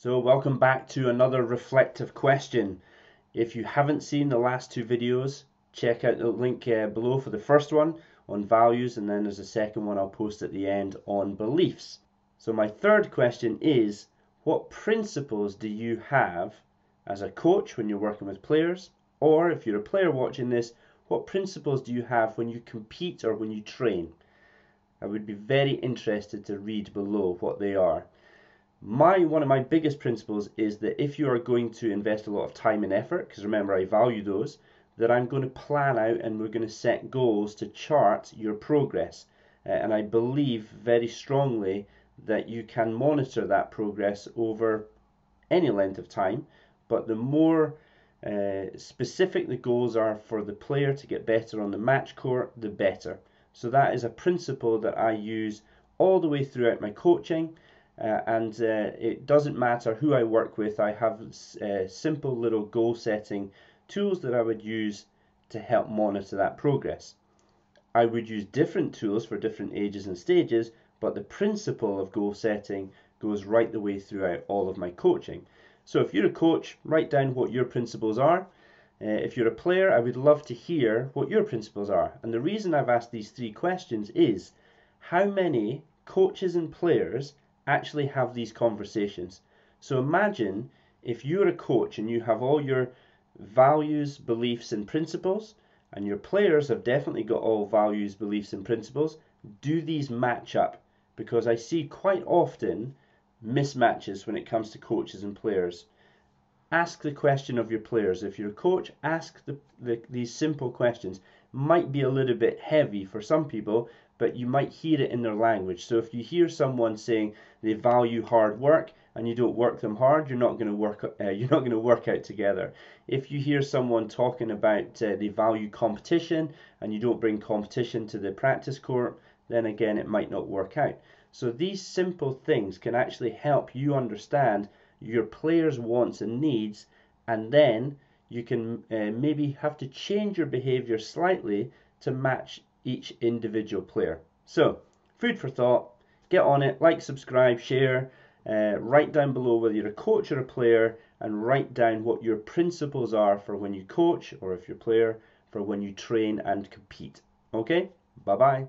So welcome back to another reflective question. If you haven't seen the last two videos, check out the link below for the first one on values, and then there's a second one I'll post at the end on beliefs. So my third question is, what principles do you have as a coach when you're working with players? Or if you're a player watching this, what principles do you have when you compete or when you train? I would be very interested to read below what they are. One of my biggest principles is that if you are going to invest a lot of time and effort, because remember I value those, that I'm going to plan out and we're going to set goals to chart your progress. And I believe very strongly that you can monitor that progress over any length of time, but the more specific the goals are for the player to get better on the match court, the better. So that is a principle that I use all the way throughout my coaching. And it doesn't matter who I work with. I have simple little goal setting tools that I would use to help monitor that progress. I would use different tools for different ages and stages, but the principle of goal setting goes right the way throughout all of my coaching. So if you're a coach, write down what your principles are. If you're a player, I would love to hear what your principles are. And the reason I've asked these three questions is, how many coaches and players actually have these conversations? So imagine if you're a coach and you have all your values, beliefs and principles, and your players have definitely got all values, beliefs and principles. Do these match up? Because I see quite often mismatches when it comes to coaches and players. Ask the question of your players. If you're a coach, ask these simple questions. Might be a little bit heavy for some people, but you might hear it in their language. So if you hear someone saying they value hard work and you don't work them hard, you're not going to work out together. If you hear someone talking about they value competition and you don't bring competition to the practice court, then again it might not work out. So these simple things can actually help you understand your players' wants and needs, and then you can maybe have to change your behavior slightly to match each individual player. So, food for thought. Get on it, like, subscribe, share, write down below whether you're a coach or a player, and write down what your principles are for when you coach, or if you're a player, for when you train and compete. Okay? Bye-bye.